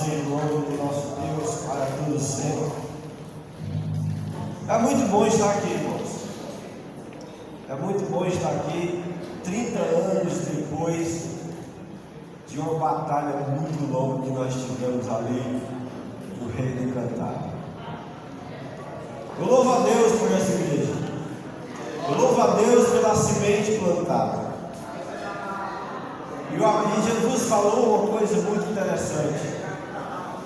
seja o nome do nosso Deus para todo sempre. É muito bom estar aqui, irmãos. É muito bom estar aqui 30 anos depois de uma batalha muito longa que nós tivemos ali no Reino Encantado. Eu louvo a Deus por essa igreja. Eu louvo a Deus pela semente plantada. E Jesus falou uma coisa muito interessante.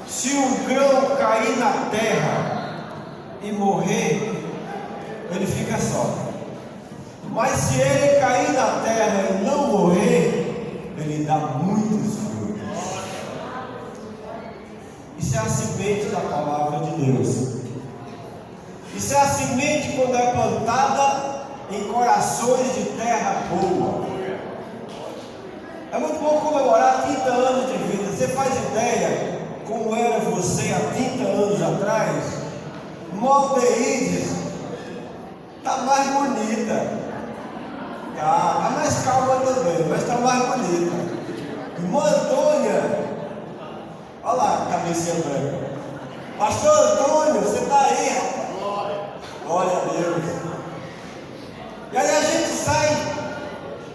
Se um grão cair na terra e morrer, ele fica só. Mas se ele cair na terra e não morrer, ele dá muitos frutos. Isso é a semente da palavra de Deus. Isso é a semente quando é plantada em corações de terra boa. É muito bom comemorar 30 anos de vida. Você faz ideia como era você há 30 anos atrás? Moldeides está mais bonita. Está mais calma também, mas está mais bonita. Irmã Antônia, olha lá a cabecinha branca. Pastor Antônio, você está aí, rapaz? Glória a Deus. E aí a gente sai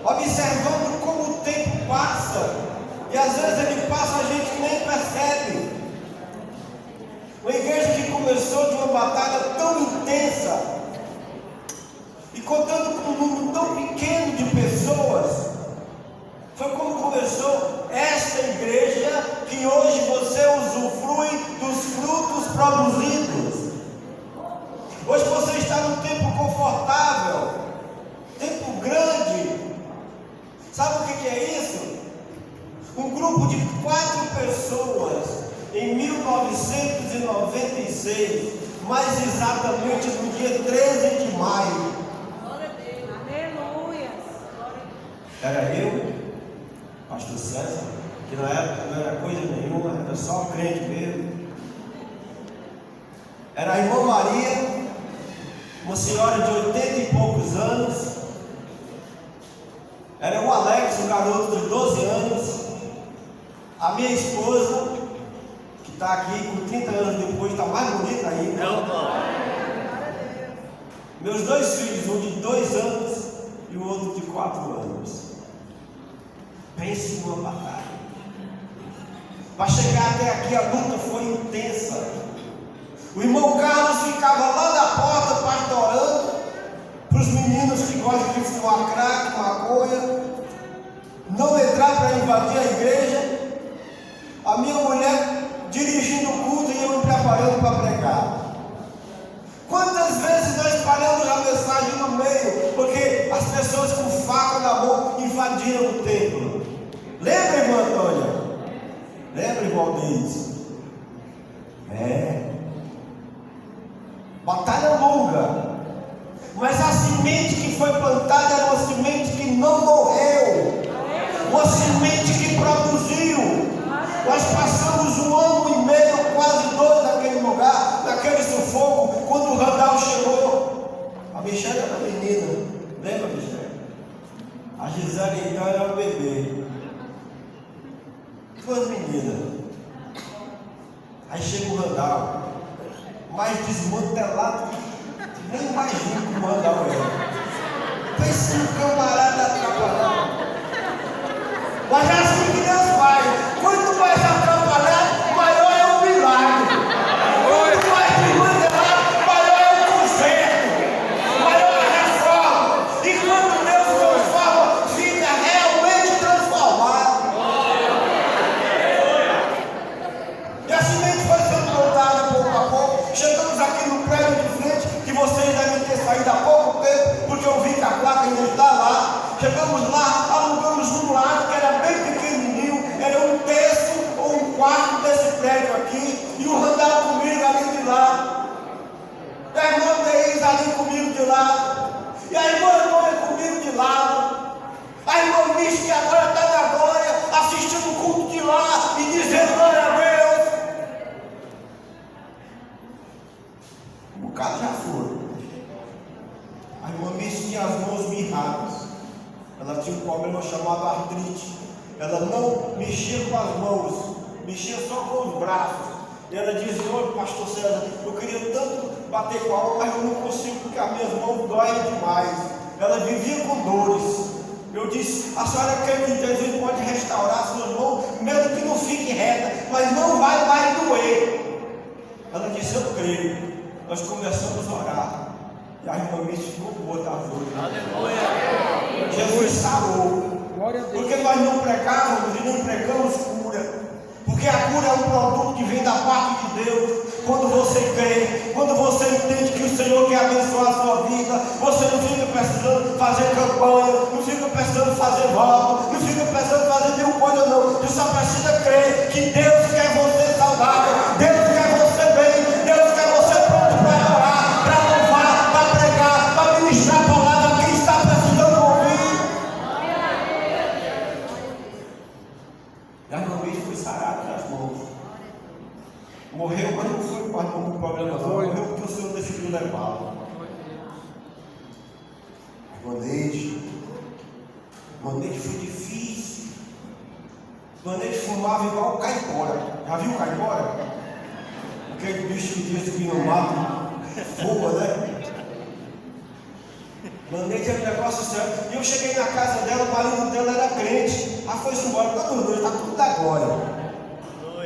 observando como o tempo passa, e às vezes ele passa, a gente nem percebe. Uma igreja que começou de uma batalha tão intensa, e contando com um número tão pequeno de pessoas, foi como começou esta igreja, que hoje você usufrui dos frutos produzidos. Hoje você está num tempo confortável, tempo grande. Sabe o que é isso? Um grupo de 4 pessoas em 1996, mais exatamente no dia 13 de maio. Aleluia. Era eu, pastor César, que na época não era coisa nenhuma, era só crente mesmo. Era a irmã Maria, uma senhora de 80 e poucos anos. Era o Alex, um garoto de 12 anos. A minha esposa, que está aqui com 30 anos depois, está mais bonita ainda. Meus 2 filhos, um de 2 anos e o outro de 4 anos. Pense numa batalha. Para chegar até aqui a luta foi intensa. O irmão Carlos ficava lá na porta pastorando para os meninos que gostam de fumar crack, maconha, não entrar para invadir a igreja. A minha mulher dirigindo o culto e eu me preparando para pregar. Quantas vezes nós paramos a mensagem no meio, porque as pessoas com faca na mão invadiram o templo? Lembra, irmã Antônia? Lembra, irmão Denis? Batalha longa. Mas a semente que foi plantada era uma semente que não morreu, uma semente que produziu. Nós passamos 1 ano e meio, quase 2 naquele lugar, naquele sufoco, quando o Randall chegou. A Michelle era menina, lembra, Michelle? A Gisele então era um bebê. 2 meninas. Aí chega o Randall, mais desmantelado, nem imagino como o Randall é. Pensa no camarada atrapalhado. Mas é assim que Deus faz. Quanto mais atrapalhado, maior é o milagre. Quanto mais desmantelado, maior é o conserto, maior é a reforma. E quando Deus transforma, fica realmente transformado. E a semente foi sendo plantada pouco a pouco. Chegamos aqui no prédio de frente, que vocês devem ter saído há pouco tempo, porque eu vi que a placa ainda está lá. Chegamos lá, alugamos um lado que era bem pequenininho, era 1/3 ou 1/4 desse prédio aqui, e o Randall comigo ali de lá, e a irmã Deise ali comigo de lá, e a irmã Antônia comigo de lá, a irmã Miche que agora está na glória, assistindo o culto de lá e dizendo glória a Deus. Um bocado já foi. A irmã Miche tinha as mãos mirradas. Ela tinha um problema chamado artrite. Ela não mexia com as mãos. mexia só com os braços. E ela dizia: olha, pastor César, eu queria tanto bater com a alma, mas eu não consigo porque as minhas mãos doem demais. Ela vivia com dores. Eu disse: a senhora crê que Jesus pode restaurar suas mãos, mesmo que não fique reta, mas não vai mais doer. Ela disse: eu creio. Nós começamos a orar. E a irmã Mitch ficou boa da dor. Aleluia! Jesus sarou. Porque nós não pregávamos e não pregamos cura. Porque a cura é um produto que vem da parte de Deus. Quando você crê, quando você entende que o Senhor quer abençoar a sua vida, você não fica precisando fazer campanha, não fica precisando fazer voto, não fica precisando fazer nenhuma coisa não. Você só precisa crer que Deus quer você saudável, Deus quer você bem, Deus quer você pronto para orar, para louvar, para pregar, para ministrar a palavra a quem está precisando ouvir. E a irmã foi sarada das mãos. Morreu, mas não foi com problema não. Morreu porque o Senhor decidiu levá-lo. Maneide foi difícil. Maneide fumava igual o caipora. Já viu o caipora? Aquele bicho que diz que no mato fuma, né? Maneide era um negócio sério. E eu cheguei na casa dela, o marido dela era crente. Ela foi embora, todos dois, está tudo da glória.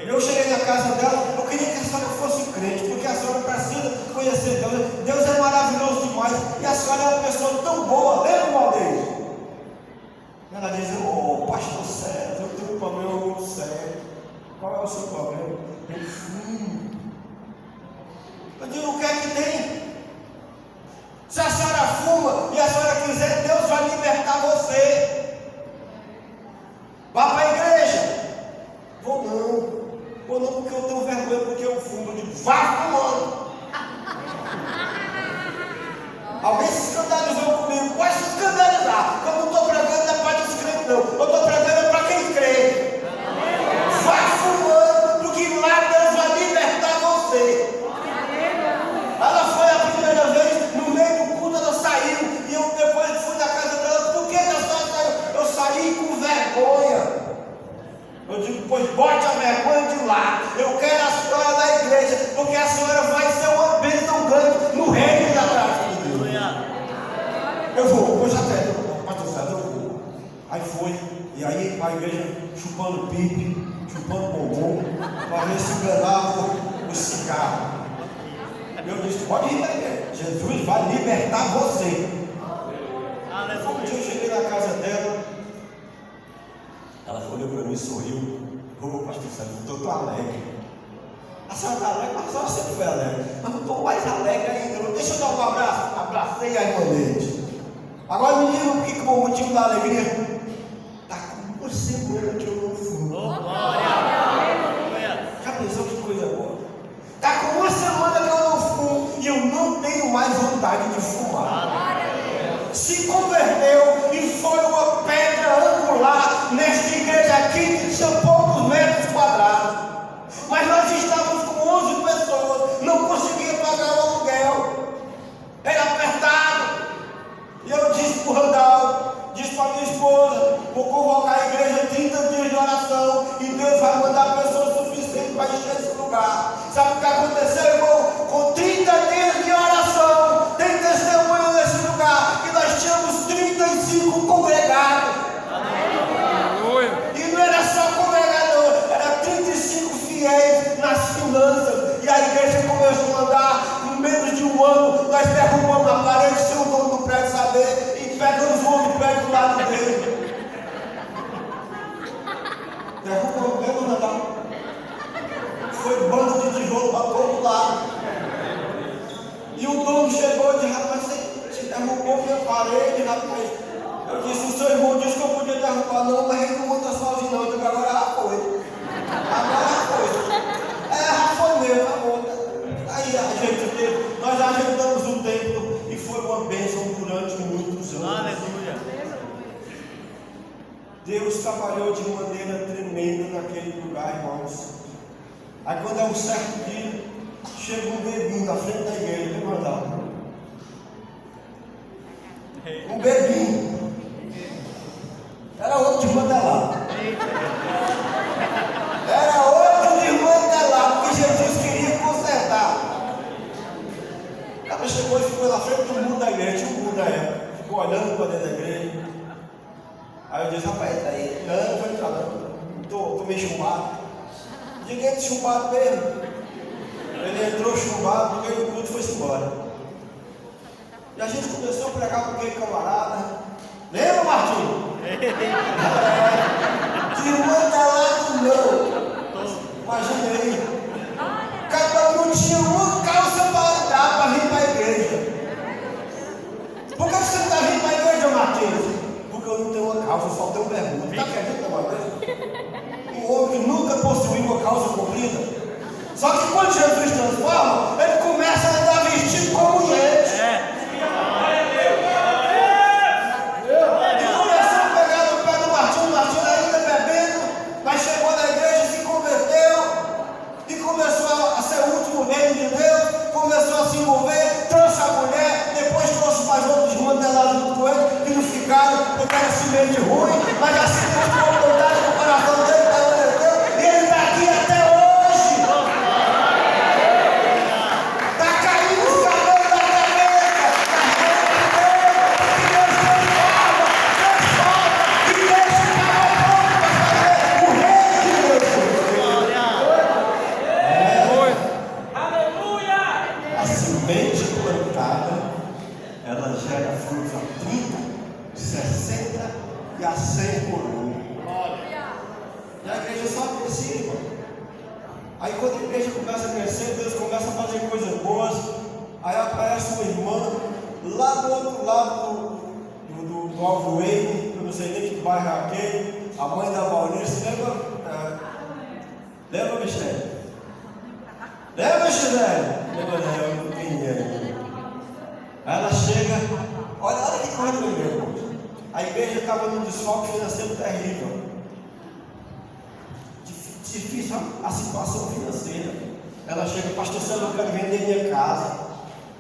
Eu cheguei na casa dela, eu queria que a senhora fosse crente, porque a senhora precisa conhecer Deus. Deus é maravilhoso demais. E a senhora é uma pessoa tão boa, lembra, Valdeir? Ela diz: ô pastor César, eu tenho um problema muito sério. Qual é o seu problema? Eu fumo. Eu digo: o que é que tem? Se a senhora fuma e a senhora quiser, Deus vai libertar você. Vá para a igreja. Vou não porque eu tenho vergonha, porque eu fumo. Eu digo: vá fumando. Alguém se escandalizou comigo? Pode se escandalizar. Eu não estou pregando da parte dos crentes, não. Eu estou pregando para quem crê. Vá fumando, porque lá Deus vai libertar você. Ela foi a primeira vez, no meio do culto ela saiu. E eu depois fui na casa dela: por que a senhora saiu? Eu saí com vergonha. Eu digo: pois bote a vergonha de lá. Eu quero a senhora na igreja, porque a senhora vai ser uma bênção grande no reino da graça de Deus. Eu vou já até, pastor César, eu vou. Aí foi, e aí a igreja chupando pipe, chupando bombom, para ver se enganava o cigarro. Eu disse: pode ir na igreja, Jesus vai libertar você. Um dia eu cheguei na casa dela, ela olhou para mim e sorriu. Ô pastor César, eu estou alegre. A senhora está alegre? Mas a senhora sempre foi alegre. Mas eu estou mais alegre ainda. Deixa eu dar um abraço. Abracei a irmã Neide. Agora me diga o que é o motivo da alegria. Está com uma semana que eu não fumo. Já pensou que coisa boa? Está com uma semana que eu não fumo e eu não tenho mais vontade de fumar. Se converteu e foi uma pedra angular nesta igreja aqui que tinha poucos metros quadrados. Mas nós estávamos com 11 pessoas, não conseguia pagar o aluguel. Era apertado. E eu disse para o Randall, disse para minha esposa: vou convocar a igreja 30 dias de oração e Deus vai mandar pessoas suficientes para encher esse lugar. Sabe o que aconteceu, irmão? Com 30 dias de oração, tem testemunho nesse lugar que nós tínhamos 35 congregados. E não era só congregador, era 35 fiéis nas finanças. E a igreja começou a andar. Em menos de um ano, nós derrubamos a parede sem o dono do prédio saber e pegamos o outro prédio do lado dele. Derrubamos mesmo, Natal. Foi bando de tijolo para todo lado. E o dono chegou e disse: rapaz, você derrubou minha parede, rapaz. Eu disse: o seu irmão disse que eu podia derrubar, não, mas ele não monta sozinho, não. Eu digo: agora já foi. Agora já foi. Já foi mesmo, agora. Aí a gente teve, nós ajeitamos o templo e foi uma bênção durante muitos anos. Aleluia. Deus trabalhou de maneira tremenda naquele lugar, irmãos. Aí quando é um certo dia, chega um bebinho na frente da igreja, vem mandar. Um bebinho. Era outro de Mandelá. Era outro. comer chumbado. Ninguém de chumbado mesmo. Ele entrou chumbado, no meio do culto e foi-se embora. E a gente começou a pregar com aquele camarada. Lembra, Martinho? Que irmão tá lá não. Imagina aí. Cada não tinha uma calça para dar para vir para a igreja. Por que você não está vindo para a igreja, Martins? Porque eu não tenho uma calça, só tenho bermuda. Está acreditando uma coisa? Um homem que nunca possuiu uma calça comprida. Só que quando Jesus transforma, ele começa a andar vestido como gente. E começou a pegar no pé do Martinho ainda bebendo, mas chegou na igreja, se converteu e começou a ser útil no reino de Deus, começou a se envolver, trouxe a mulher, depois trouxe mais outros desmantelados junto com ele, que não ficaram, porque era semente ruim, mas assim Deus ficou vontade no coração dele, e ele está aqui até hoje. Ela gera frutos a 30, 60 e a 100 por um. E a igreja só cresce, irmão. Aí quando a igreja começa a crescer, Deus começa a fazer coisas boas. Aí aparece uma irmã lá do outro lado do Alvoeiro, eu não sei nem que bairro é aquele, a mãe da Valnice, lembra? Lembra, Michele? Lembra, Gisele? Lembra, eu não tenho. Aí ela chega, olha que coisa do meu. A igreja estava num desfoque financeiro terrível. Difícil a situação financeira. Ela chega, pastor, eu quero vender minha casa.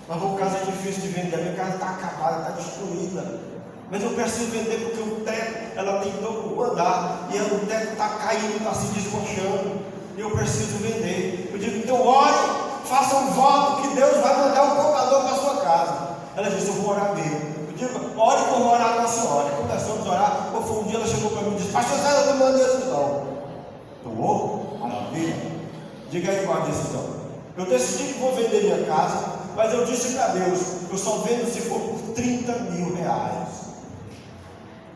Mas a casa é difícil de vender, a minha casa está acabada, está destruída. Mas eu preciso vender porque o teto, ela tem todo o andar, e o teto está caindo, está se desmanchando. E eu preciso vender. Eu digo, então ore, faça um voto que Deus vai mandar um comprador para a sua casa. Ela disse, eu vou orar mesmo. Eu digo, ore que eu vou orar com a senhora. Começamos a orar. Um dia ela chegou para mim e disse, pastor, eu não mando decisão. Tomou? Maravilha. Diga aí qual a decisão. Eu decidi que vou vender minha casa, mas eu disse para Deus, eu só vendo se for por 30 mil reais.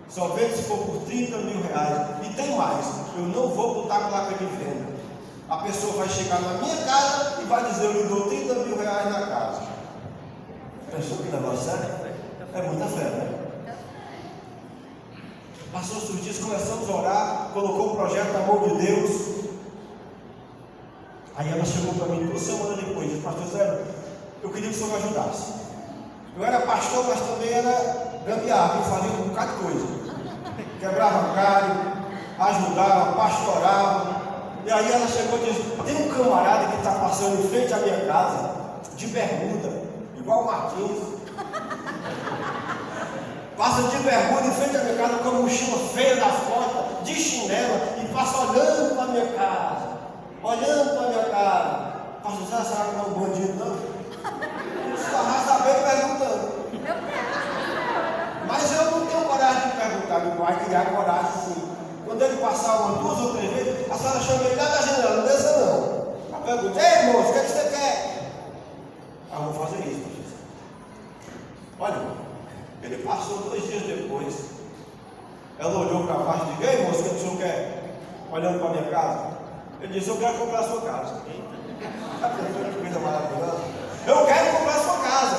Só vendo se for por 30 mil reais. E tem mais, eu não vou botar placa de venda. A pessoa vai chegar na minha casa e vai dizer, eu lhe dou 30 mil reais na casa. Pensou que negócio sério? É muita fé, né? Passou os dias, começamos a orar, colocou o projeto na mão de Deus. Aí ela chegou para mim 2 semanas depois, disse, pastor Zé, eu queria que o senhor me ajudasse. Eu era pastor, mas também era gambiarra, eu fazia um bocado de coisa. Quebrava galho, ajudava, pastorava. E aí ela chegou e disse, tem um camarada que está passando em frente à minha casa, de bermuda, igual o Martins. Passa de bermuda em frente à minha casa com a mochila feia das costas, de chinela, e passa olhando para a minha casa. Olhando para a minha casa. Pastor, você sabe que não é um bandido, não? Você vai saber perguntando. Mas eu não tenho coragem de perguntar, meu pai criar coragem sim. Quando ele passar umas 2 ou 3 vezes, a senhora chama ele lá da janela, não desça não. Ela pergunta, ei moço, o que você quer? Ah, eu vou fazer isso, pastor. Olha, ele passou 2 dias depois. Ela olhou para baixo e disse, ei moço, o que o senhor quer? Olhando para a minha casa. Ele disse, eu quero comprar a sua casa. Que coisa maravilhosa. Eu quero comprar a sua casa.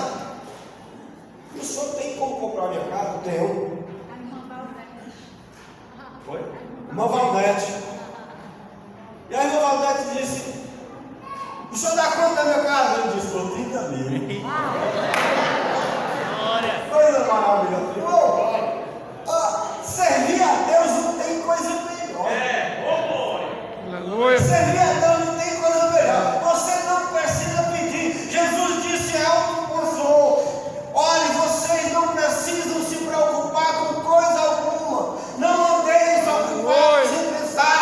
E o senhor tem como comprar a minha casa? Tenho. Foi? Irmã Valdete. E a irmã Valdete disse, o senhor dá quanto da minha casa? Ele disse, por 30 mil. Coisa maravilhosa. Servir a Deus não tem coisa melhor. Servir a Deus não tem coisa melhor. Você não precisa pedir. Jesus disse autoconsolo. Olha, vocês não precisam se preocupar com coisa alguma. Não andeis ocupados em pensar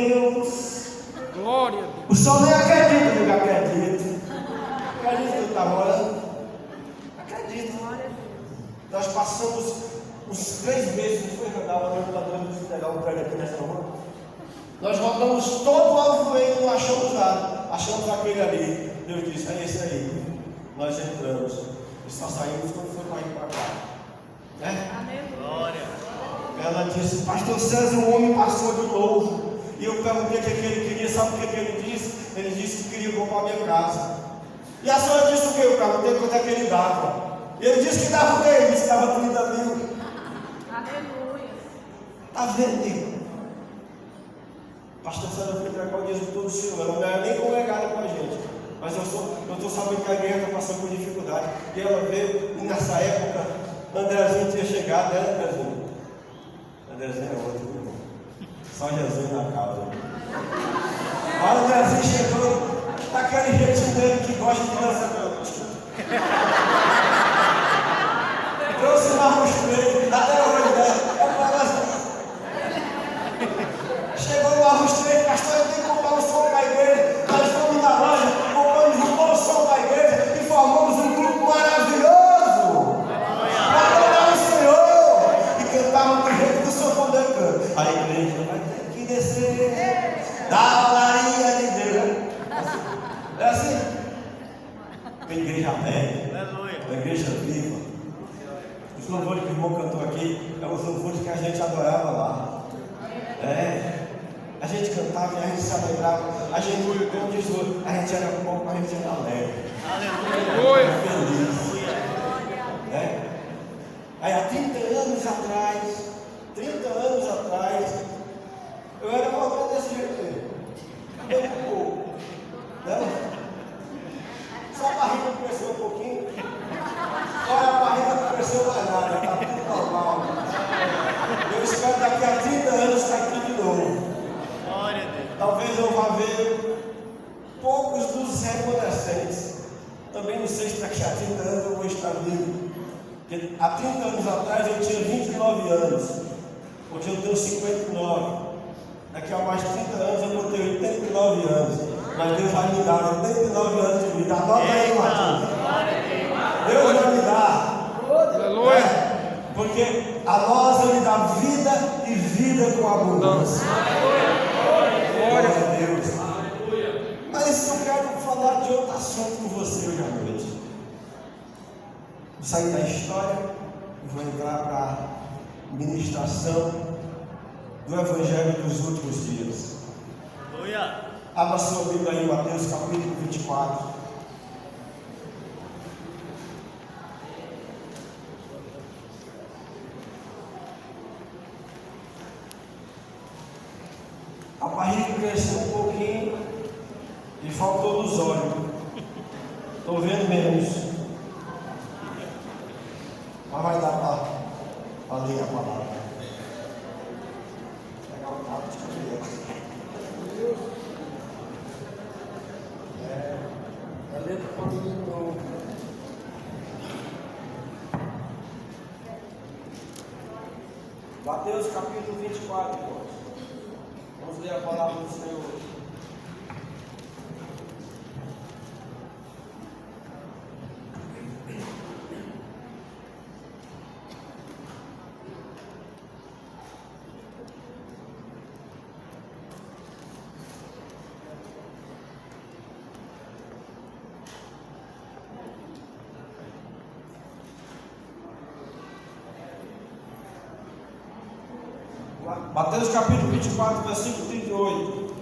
Deus. Glória a Deus. O senhor nem acredita, diga acredito. Acredito que eu estava orando. Acredito. Nós passamos uns 3 meses, não foi rodar, o orientador de pegar um prédio aqui nessa rua. Nós rodamos todo o Alvoeiro e não achamos nada. Achamos aquele ali. Deus disse, é esse aí. Nós entramos. E só saímos quando foi para ir para cá. Né? Glória. Ela disse, pastor César, o homem passou de novo. E eu perguntei o que ele queria, sabe o que ele disse? Ele disse que queria comprar minha casa. E a senhora disse o que? Eu perguntei quanto é que ele dava. E ele disse que dava o quê? Ele disse que dava 30 mil. Aleluia. Está vendo? Pastor César foi entregar o dízimo todo o Senhor. Ela não era nem congregada com a gente. Mas eu estou sabendo que a igreja está passando por dificuldade. E ela veio, e nessa época, Andrezinho tinha chegado, né, Andrezinho? Andrezinho é outro, irmão. Só Jesus na causa. Olha, o Andrezinho chegou, daquele jeitinho dele que gosta de dançar peluche. Trouxe uma rosto até hoje, né? Chegou o arroz 3, pastor, eu tenho que comprar um som para a igreja. Nós fomos na loja, compramos um bom som para a igreja e formamos um grupo maravilhoso para adorar o Senhor. E cantávamos do jeito que o sanfoneiro canta. A igreja vai ter que descer da olaria de Deus. É assim? Uma igreja aberta, uma igreja viva. Os louvores que o irmão cantou aqui é os louvores que a gente adorava lá. A gente cantava e a gente se alegrava. A gente, como diz o, a gente era pouco, mas a gente era alegre. Aleluia. Feliz. Aí há 30 anos atrás, eu era uma desse jeito aí. Um pouco. Só a barriga cresceu um pouquinho. Olha, a barriga não cresceu mais nada, está tudo normal. Eu espero daqui a 30 anos estar aqui de novo. Glória a Deus. Talvez eu vá ver poucos dos remanescentes. Também não sei se daqui a 30 anos eu vou estar vivo. Porque há 30 anos atrás eu tinha 29 anos. Hoje eu tenho 59. Daqui a mais 30 anos eu vou ter 89 anos. Mas Deus vai me dar 89 anos de vida. Anota aí, Martins. Deus vai me dar. Aleluia. Porque a nós Ele dá vida e vida com abundância. Glória a Deus. Mas eu quero falar de outro assunto com você hoje à noite. Vou sair da história e vou entrar para a ministração do Evangelho dos últimos dias. Aleluia. Abra sua Bíblia aí, Mateus capítulo 24. A barriga cresceu um pouquinho e faltou nos olhos. Estou vendo menos. Mas vai dar para ler a palavra. Pegar o cabo de criança. A letra pode ir de novo. Mateus capítulo 24, irmãos. Vamos ler a palavra do Senhor. Mateus capítulo 24, versículo 38.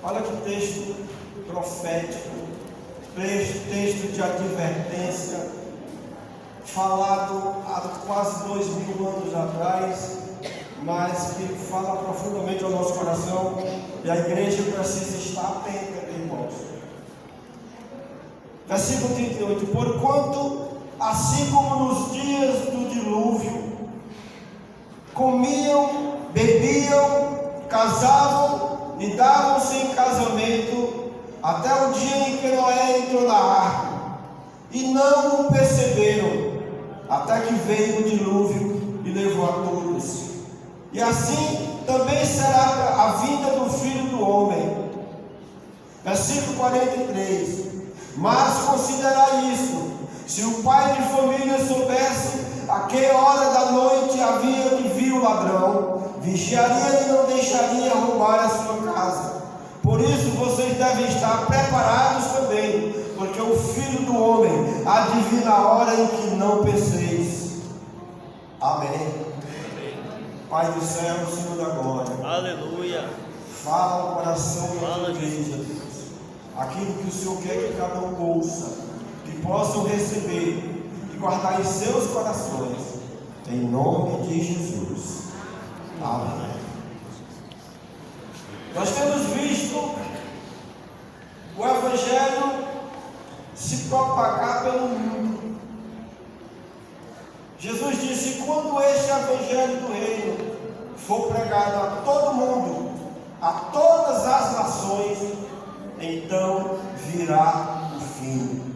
Olha que texto profético, texto de advertência, falado há quase 2000 anos atrás, mas que fala profundamente ao nosso coração, e a igreja precisa estar atenta, irmãos. Versículo 38. Porquanto, assim como nos dias do dilúvio, comiam, bebiam, casavam e davam-se em casamento até o dia em que Noé entrou na arca, e não o perceberam, até que veio o dilúvio e levou a todos. E assim também será a vinda do Filho do Homem. Versículo 43. Mas considerai isto: se o pai de família soubesse a que hora da noite havia de vir o ladrão, vigiaria e não deixaria roubar a sua casa. Por isso vocês devem estar preparados também, porque o Filho do Homem há de vir na hora em que não penseis. Amém. Pai do céu, Senhor da glória, Aleluia. fala o coração da Fala, igreja, Deus. Aquilo que o Senhor quer que cada um ouça, que possam receber e guardar em seus corações, em nome de Jesus. Amém. Nós temos visto o Evangelho se propagar pelo mundo. Jesus disse: quando este Evangelho do Reino for pregado a todo mundo, a todas as nações, então virá o fim.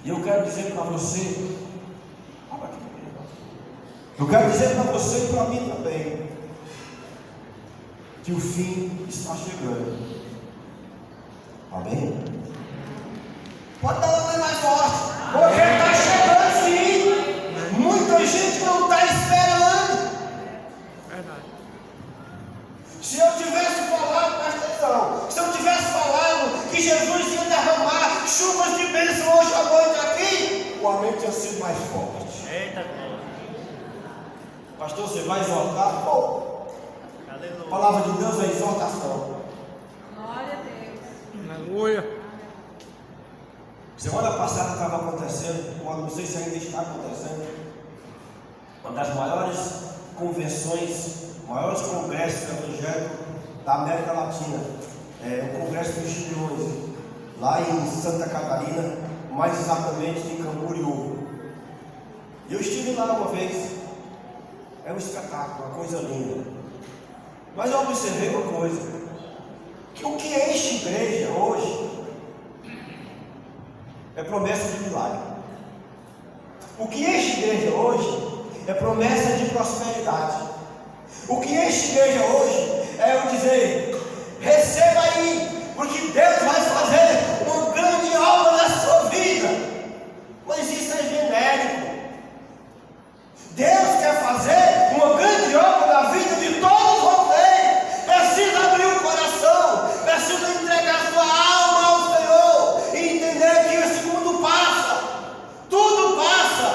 E eu quero dizer para você, e para mim também, que o fim está chegando. Amém? Pode dar uma mais forte, porque está chegando sim. Muita gente não está esperando. Verdade. Se eu tivesse falado, presta atenção, se eu tivesse falado que Jesus ia derramar chuvas de bênção hoje à noite aqui, o amém tinha sido mais forte. Eita glória. Pastor, você vai exortar? Pô, a Aleluia. palavra de Deus é exortação. Glória a Deus. Aleluia. Semana passada estava acontecendo, ou não sei se ainda está acontecendo, uma das maiores convenções, maiores congressos evangélicos da América Latina, o Congresso dos Gideões, lá em Santa Catarina, mais exatamente em Camboriú. E eu estive lá uma vez, é um espetáculo, uma coisa linda. Mas eu observei uma coisa, que o que enche igreja hoje é promessa de milagre. O que enche igreja hoje é promessa de prosperidade. O que enche igreja hoje é eu dizer: receba aí, porque Deus vai fazer uma grande obra na sua vida. Mas isso é genérico. Deus quer fazer uma grande obra na vida de todos vocês. Precisa abrir o coração, precisa entregar sua alma ao Senhor e entender que esse mundo passa, tudo passa.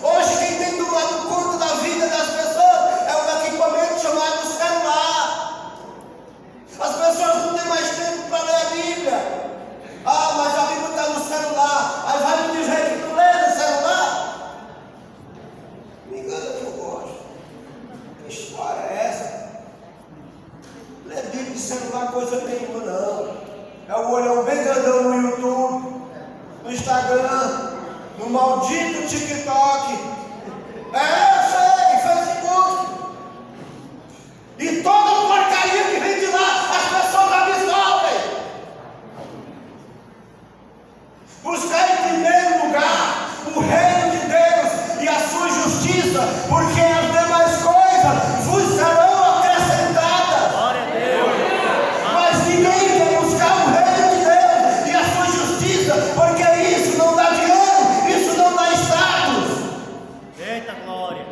Hoje quem tem tomado conta da vida das pessoas é um equipamento chamado celular. As pessoas não têm mais tempo para ler a Bíblia. Ah, mas a Bíblia está no celular. Aí vai me dizer que tu lê no celular? Me engana que eu gosto. Que história é essa? Ler Bíblia de celular coisa nenhuma não. É o olhão bem grandão no YouTube, no Instagram, no maldito TikTok. Eu sei, Facebook. E toda porcaria que vem de lá, as pessoas absorvem. Buscar em primeiro lugar o reino de Deus e a sua justiça, porque as demais coisas vos serão acrescentadas. Glória a Deus. Mas ninguém quer buscar o reino de Deus e a sua justiça, porque isso não dá dinheiro, isso não dá status. Eita glória.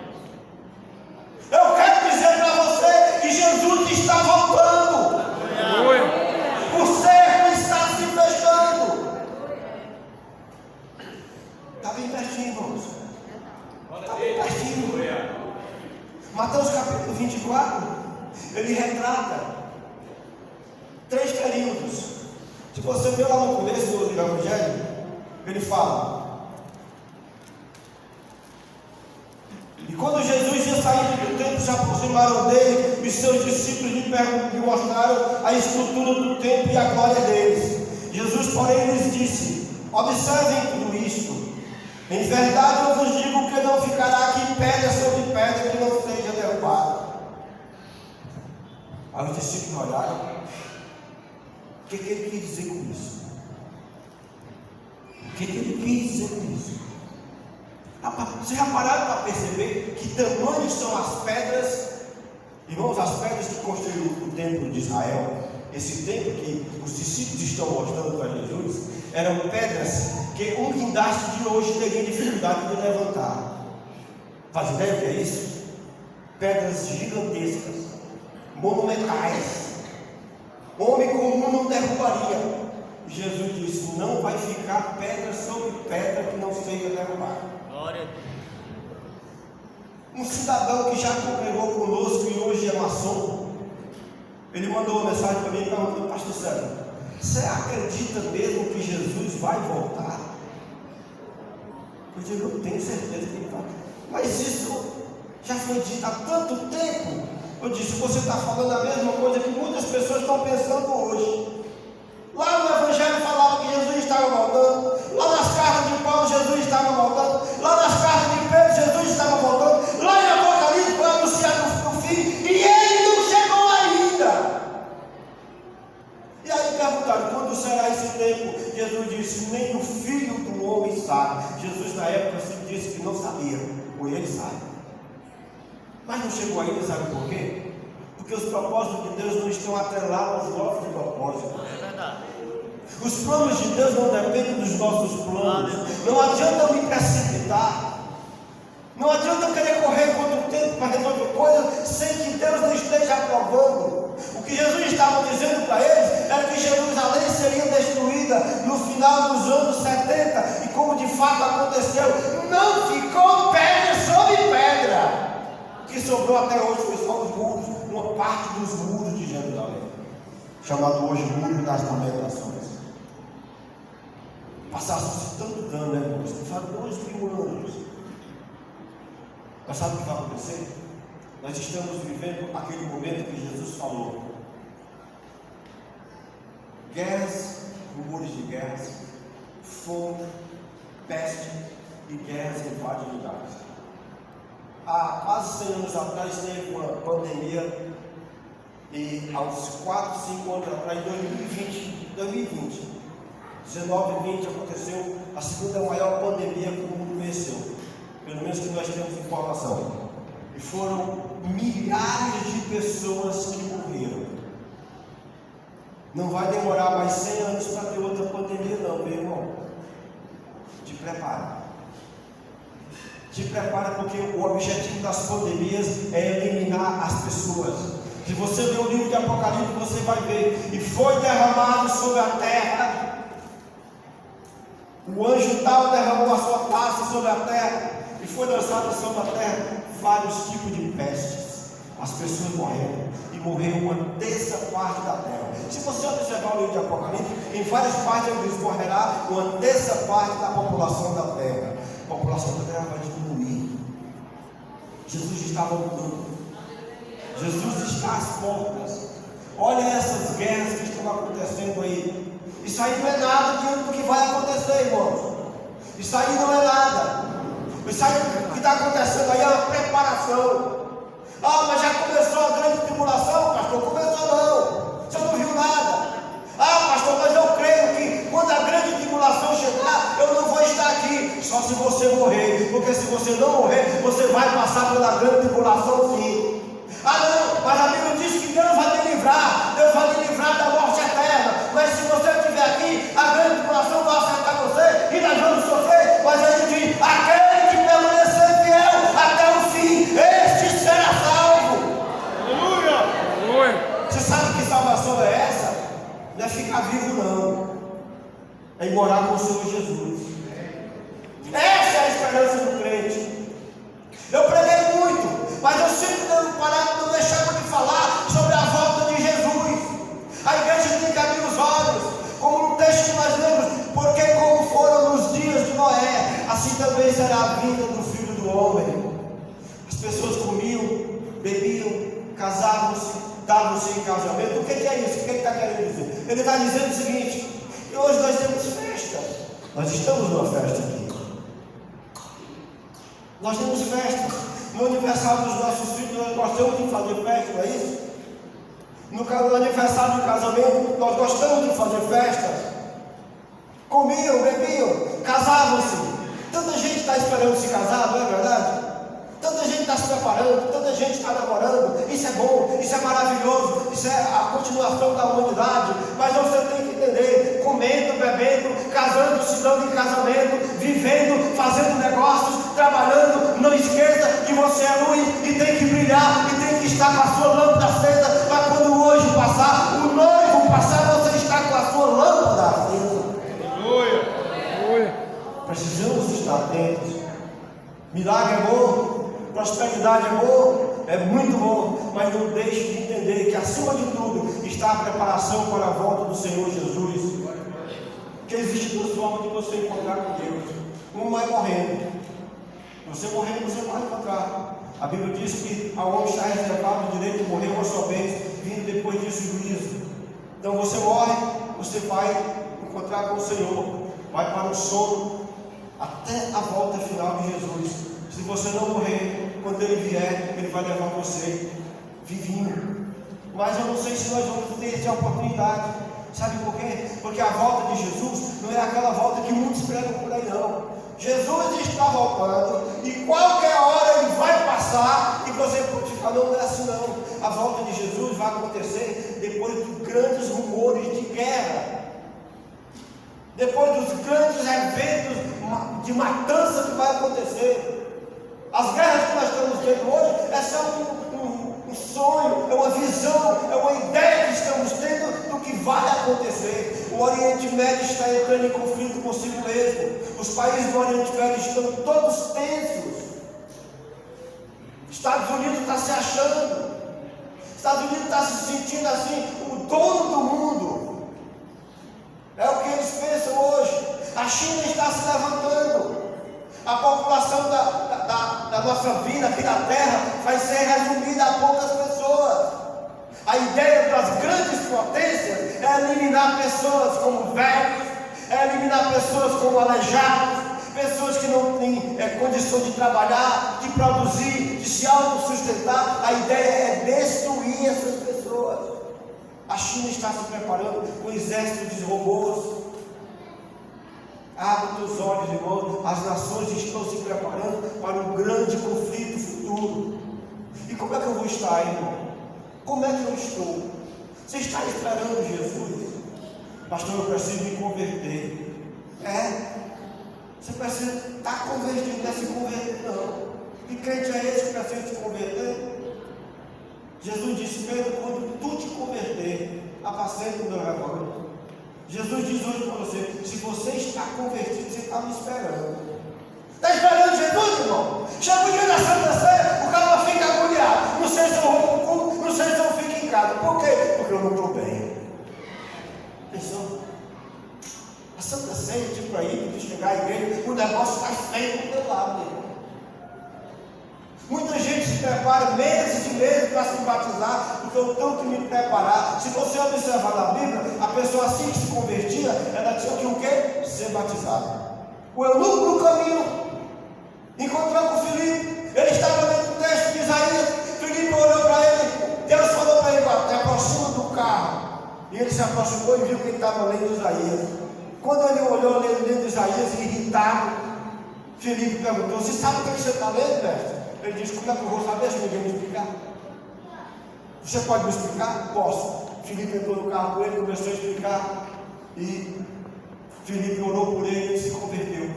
Eu quero dizer para você que Jesus está voltando. Aleluia. O cerco está se fechando. Está bem pertinho, irmãos. Está bem pertinho. Mateus capítulo 24, ele retrata 3 períodos. Se você ver lá no começo do Evangelho, ele fala: e quando Jesus ia saindo do templo, se aproximaram dele, os seus discípulos lhe mostraram a estrutura do templo e a glória deles. Jesus, porém, lhes disse: observem tudo isto. Em verdade eu vos digo que não ficará aqui pedra sobre pedra que não seja derrubada. Aí os discípulos olharam. O que ele quis dizer com isso? O que ele quis dizer com isso? Vocês já pararam para perceber que tamanhos são as pedras Irmãos, as pedras que construíram o templo de Israel, esse templo que os discípulos estão mostrando para Jesus, eram pedras que um guindaste de hoje teria dificuldade de levantar. Faz ideia do que é isso? Pedras gigantescas, monumentais. Homem comum não derrubaria. Jesus disse: não vai ficar pedra sobre pedra que não seja derrubada. Glória a Deus. Um cidadão que já congregou conosco e hoje é maçom, ele mandou uma mensagem para mim perguntando: pastor Sérgio, você acredita mesmo que Jesus vai voltar? Eu digo: eu tenho certeza que ele vai. Mas isso já foi dito há tanto tempo. Eu disse: você está falando a mesma coisa que muitas pessoas estão pensando hoje. Lá no Evangelho falava que Jesus estava voltando. Lá nas cartas de Paulo, Jesus estava voltando. Lá nas cartas de Pedro, Jesus estava voltando. Lá em Apocalipse foi anunciado o fim. E ele não chegou ainda. E aí perguntaram: quando será esse tempo? Jesus disse: nem o filho do homem sabe. Jesus na época disse que não sabia. Ou ele sabe. Mas não chegou ainda, sabe por quê? Porque os propósitos de Deus não estão atrelados aos nossos propósitos. É verdade. Os planos de Deus não dependem dos nossos planos. Não adianta eu me precipitar. Não adianta eu querer correr contra o tempo para resolver coisas sem que Deus não esteja aprovando. O que Jesus estava dizendo para eles era que Jerusalém seria destruída no final dos anos 70. E como de fato aconteceu, não ficou pedra sobre pedra. O que sobrou até hoje foi só os muros, uma parte dos muros de Jerusalém, chamado hoje Muro das Lamentações. Passaram-se tanto dano, né, irmãos? Passaram 2000 anos. Mas sabe o que vai acontecer? Nós estamos vivendo aquele momento que Jesus falou: guerras, rumores de guerras, fome, peste e guerras em vários lugares. Há quase 100 anos atrás teve uma pandemia, e aos 4, 5 anos atrás, em 2020, 19 e 20, aconteceu a segunda maior pandemia que o mundo conheceu, pelo menos que nós temos informação. E foram milhares de pessoas que morreram. Não vai demorar mais 100 anos para ter outra pandemia não, meu irmão. Te prepara. Te prepara, porque o objetivo das pandemias é eliminar as pessoas. Se você ler o livro de Apocalipse, você vai ver: e foi derramado sobre a terra. O anjo tal derramou a sua taça sobre a terra, e foi lançado sobre a terra vários tipos de pestes. As pessoas morreram, e morreu uma terça parte da terra. Se você observar o livro de Apocalipse, em várias partes ele diz: morrerá uma terça parte da população da terra. A população da terra vai diminuir. Jesus está voltando. Jesus está às portas. Olha essas guerras que estão acontecendo aí. Isso aí não é nada diante do que vai acontecer, irmãos. Isso aí não é nada. Isso aí que está acontecendo aí é uma preparação. Ah, mas já começou a grande tribulação, pastor? Começou não. Você não viu nada. Ah, pastor, mas eu creio que quando a grande tribulação chegar, eu não vou estar aqui. Só se você morrer. Porque se você não morrer, você vai passar pela grande tribulação sim. Ah não, mas a Bíblia diz que Deus vai me livrar. Deus vai me livrar da morte eterna. Mas se você estiver aqui, a grande tribulação vai afetar você e nós vamos sofrer. Mas ele diz: aquele que permanecer fiel até o fim, este será salvo. Aleluia! Aleluia. Você sabe que salvação é essa? Não é ficar vivo não. É ir morar com o Senhor Jesus. Essa é a esperança do crente. Eu preguei muito, mas eu sempre não parava, não deixava de falar sobre a volta de Jesus. A igreja tem que abrir os olhos, como no texto que nós lemos: porque como foram nos dias de Noé, assim também será a vinda do Filho do Homem. As pessoas comiam, bebiam, casavam-se, davam-se em casamento. O que é isso? O que ele está querendo dizer? Ele está dizendo o seguinte: que hoje nós temos festa. Nós estamos numa festa aqui. Nós temos festa. No aniversário dos nossos filhos, nós gostamos de fazer festa, não é isso? No aniversário de casamento, nós gostamos de fazer festa. Comiam, bebiam, casavam-se. Tanta gente está esperando se casar, não é verdade? Tanta gente está se preparando, tanta gente está namorando. Isso é bom, isso é maravilhoso, isso é a continuação da humanidade. Mas você tem que entender: comendo, bebendo, casando, se dando em casamento, vivendo, fazendo negócios, trabalhando. Não esqueça que você é luz e tem que brilhar e tem que estar com a sua lâmpada acesa. Para quando o hoje passar, o noivo passar, você está com a sua lâmpada acesa. Aleluia. Precisamos estar atentos. Milagre é bom, prosperidade é bom, é muito bom, mas não deixe de entender que acima de tudo está a preparação para a volta do Senhor Jesus. Que existe duas formas de você encontrar com Deus. Uma é morrendo. Você morrendo, você vai encontrar. A Bíblia diz que ao homem está reservado o direito de morrer uma só vez, vindo depois disso o juízo. Então você morre, você vai encontrar com o Senhor, vai para o sono, até a volta final de Jesus. Se você não morrer, quando Ele vier, Ele vai levar você vivinho. Mas eu não sei se nós vamos ter essa oportunidade. Sabe por quê? Porque a volta de Jesus não é aquela volta que muitos pregam por aí, não. Jesus está voltando e qualquer hora Ele vai passar e você pode ficar: não é assim não. A volta de Jesus vai acontecer depois de grandes rumores de guerra, depois dos grandes eventos de matança que vai acontecer. As guerras que nós estamos tendo hoje é só um sonho, é uma visão, é uma ideia que estamos tendo do que vai acontecer. O Oriente Médio está entrando em conflito consigo mesmo. Os países do Oriente Médio estão todos tensos. Estados Unidos está se achando. Estados Unidos está se sentindo assim, o dono do mundo. É o que eles pensam hoje. A China está se levantando. A população da nossa vida aqui na Terra vai ser resumida a poucas pessoas. A ideia das grandes potências é eliminar pessoas como velhos, é eliminar pessoas como aleijados, pessoas que não têm condição de trabalhar, de produzir, de se autossustentar. A ideia é destruir essas pessoas. A China está se preparando com exércitos de robôs. Abra os olhos, irmãos. As nações estão se preparando para um grande conflito futuro. E como é que eu vou estar, irmão? Como é que eu estou? Você está esperando Jesus? Pastor, eu preciso me converter. Você precisa estar convertido, não é se converter, não. Que crente é esse que precisa se converter? Jesus disse: Pedro, quando tu te converter, apacenta o meu rebanho. Jesus diz hoje para você: se você está convertido, você está me esperando. Está esperando Jesus, irmão? Chega o dia da Santa Ceia, o cara fica agoniado. Não sei se eu vou para o culto, não sei se eu fico em casa. Por quê? Porque eu não estou bem. Atenção. A Santa Ceia, tipo aí, de chegar à igreja, o negócio está feio do teu lado, meu irmão. Muita gente se prepara meses e meses para se batizar, porque eu tenho que me preparar. Se você observar na Bíblia, a pessoa assim que se convertia, ela tinha que o quê? Ser batizada. O eunuco no caminho encontrou com Filipe. Ele estava lendo o texto de Isaías. Filipe olhou para ele. Deus falou para ele: te aproxima do carro. E ele se aproximou e viu que ele estava lendo Isaías. Quando ele olhou lendo Isaías, irritado, Filipe perguntou: você sabe o que você está lendo, mestre? Ele disse: como é que eu vou saber se ninguém me explicar? Você pode me explicar? Posso. Filipe entrou no carro com ele, começou a explicar. E Filipe orou por ele e ele se converteu.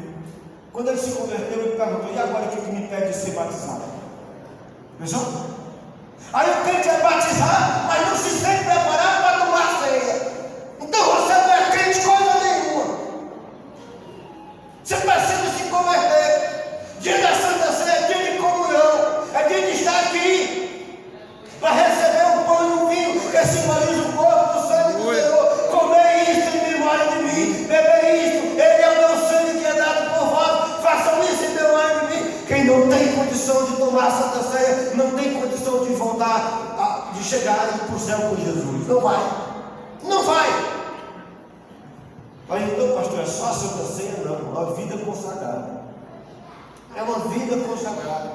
Quando ele se converteu, ele perguntou: e agora o que me impede de ser batizado? Pensou? Aí o crente é batizado, mas não se sente preparado para tomar a ceia. Então você não é crente coisa nenhuma. Você precisa se converter. Dia da Santa Ceia é dia de comunhão, é dia de estar aqui para receber o pão e o vinho que simboliza o corpo do sangue do Senhor. Comer isto em memória de mim, beber isto, ele é o meu sangue que é dado por vós. Façam isso em memória de mim. Quem não tem condição de tomar a Santa Ceia, não tem condição de voltar, de chegar para o céu com Jesus. Não vai. Não vai. Mas então, pastor, é só a Santa Ceia? Não, é uma vida consagrada. É uma vida consagrada.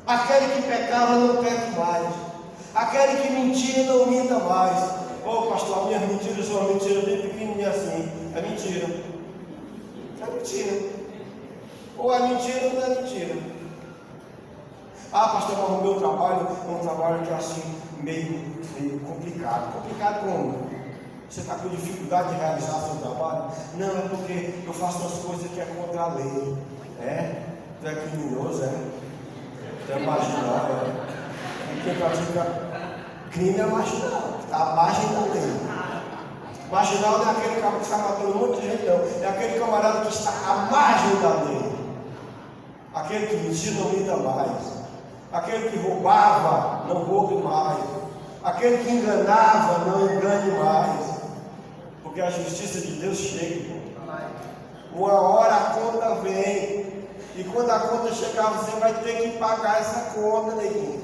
Aquele que pecava não peca mais. Aquele que mentia não minta mais. Pastor, a minha mentira é uma mentira bem pequenininha assim. É mentira. É mentira. Ou é mentira ou não é mentira. Ah, pastor, mas o meu trabalho é um trabalho que é assim, meio complicado. Complicado como? Você está com dificuldade de realizar seu trabalho? Não, é porque eu faço as coisas que é contra a lei. É? Tu é criminoso, é? Tu é marginal, é? E quem pratica crime é marginal, está à margem da lei. Marginal não é aquele cara que está matando um monte de gente, não. É aquele camarada que está à margem da lei. Aquele que mentia não minta mais. Aquele que roubava não roube mais. Aquele que enganava não engane mais. Porque a justiça de Deus chega. Uma hora a conta vem. E quando a conta chegar, você vai ter que pagar essa conta, neguinho.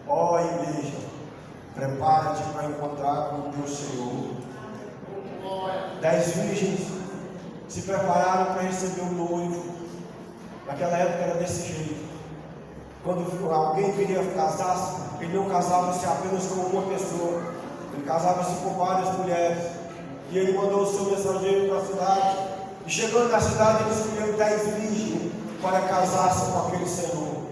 Ó, igreja, prepara-te para encontrar com o teu Senhor. 10 virgens se prepararam para receber o noivo. Naquela época era desse jeito. Quando alguém queria casar, ele não casava-se apenas com uma pessoa, ele casava-se com várias mulheres. E ele mandou o seu mensageiro para a cidade. E chegando na cidade, ele escolheu 10 virgens para casar-se com aquele senhor.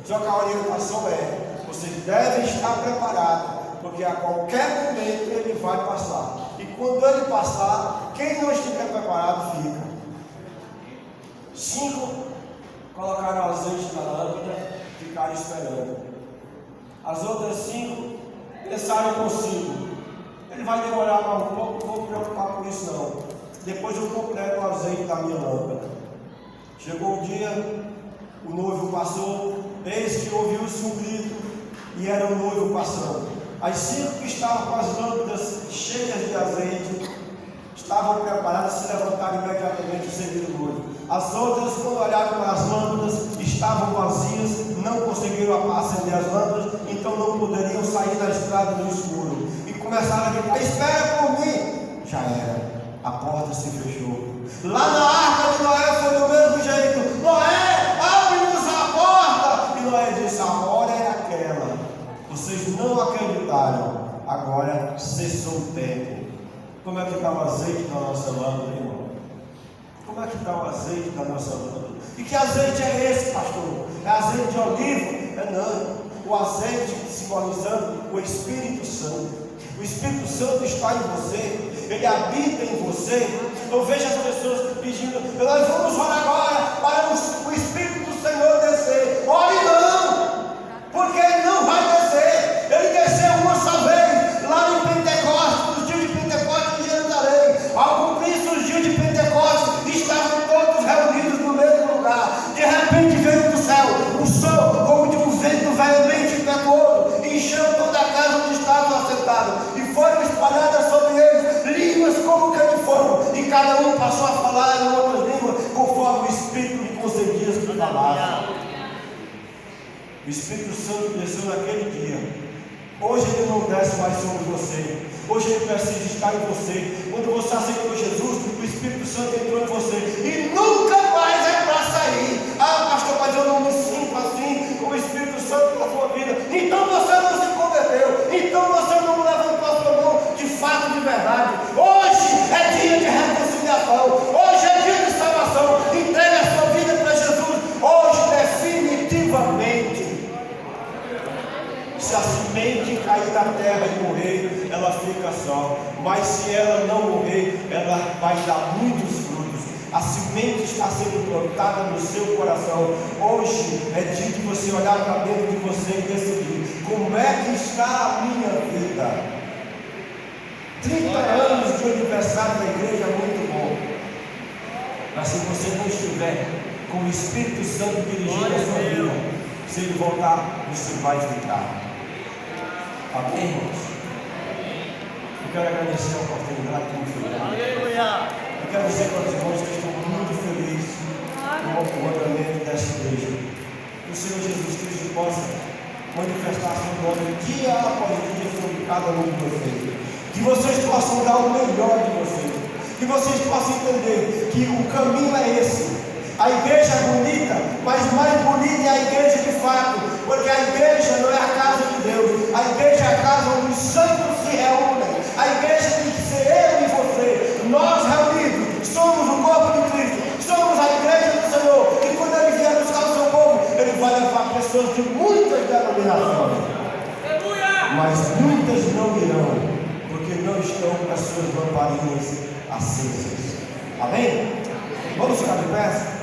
Só que a orientação é: vocês devem estar preparados, porque a qualquer momento ele vai passar. E quando ele passar, quem não estiver preparado fica. 5 colocaram azeite na lâmpada, ficaram esperando. As outras 5 pensaram consigo: ele vai demorar mais um pouco, não vou me preocupar com isso não. Depois eu completo o azeite da minha lâmpada. Chegou o dia, o noivo passou, eis que ouviu-se um grito, e era o noivo passando. As 5 que estavam com as lâmpadas cheias de azeite estavam preparadas a se levantar imediatamente e seguir o noivo. As outras, quando olharam para as lâmpadas, estavam vazias, não conseguiram acender as lâmpadas, então não poderiam sair da estrada no escuro. E começaram a gritar: espera por mim! Já era, a porta se fechou. Lá na arca de Noé foi do mesmo jeito: Noé, abre-nos a porta! E Noé disse: a hora é aquela. Vocês não acreditaram, agora cessou o tempo. Como é que está o azeite da nossa lâmpada, irmão? Como é que está o azeite da nossa lâmpada? E que azeite é esse, pastor? É azeite de olivo? É não. O azeite simbolizando o Espírito Santo. O Espírito Santo está em você, ele habita em você. Eu vejo as pessoas pedindo: nós vamos orar agora para o Espírito do Senhor descer. Ore não, porque ele não vai descer. Ele desceu uma só vez lá no Pentecostes, nos dias de Pentecostes em Jerusalém. Ao cumprir os dias de Pentecostes, estavam todos reunidos no mesmo lugar. De repente veio do céu um som como de um vento veemente e impetuoso, e encheu toda a casa onde estavam assentados, e foram espalhadas sobre eles línguas como que de fogo, e cada um passou a falar em outras línguas conforme o Espírito lhe concedia as palavras. O Espírito Santo desceu naquele dia. Hoje ele não desce mais sobre você. Hoje ele precisa estar em você. Quando você aceitou Jesus, o Espírito Santo entrou em você e nunca mais é para sair. Ah, pastor, mas eu não me sinto assim com o Espírito Santo na sua vida. Então você não se converteu. Então você não levantou a sua mão de fato, de verdade. Hoje é dia de reconciliação. Hoje é dia de salvação. Entregue a sua vida para Jesus. Hoje, definitivamente. Se a semente cair na terra e morrer, ela fica só. Mas se ela não morrer, ela vai dar muitos frutos. A semente está sendo plantada no seu coração. Hoje é dia de você olhar para dentro de você e decidir: como é que está a minha vida? 30 anos de aniversário da igreja é muito bom. Mas se você não estiver com o Espírito Santo dirigindo a sua vida, se ele voltar, você vai ficar. Amém, irmãos? Eu quero agradecer a oportunidade que me foi dada. Eu quero dizer para os irmãos que estou muito feliz com o andamento dessa igreja. Que o Senhor Jesus Cristo possa manifestar seu nome dia após dia sobre cada um de vocês. Que vocês possam dar o melhor de vocês. Que vocês possam entender que o caminho é esse. A igreja é bonita, mas mais bonita é a igreja de fato, porque a igreja não é a casa de Deus, a igreja é a casa onde os santos se reúnem. A igreja tem que ser eu e você, nós reunidos, somos o corpo de Cristo, somos a igreja do Senhor, e quando ele vier buscar o seu povo, ele vai levar pessoas iluminação. Mas muitas não irão, porque não estão com as suas lamparinas acesas. Amém? Vamos ficar de pé?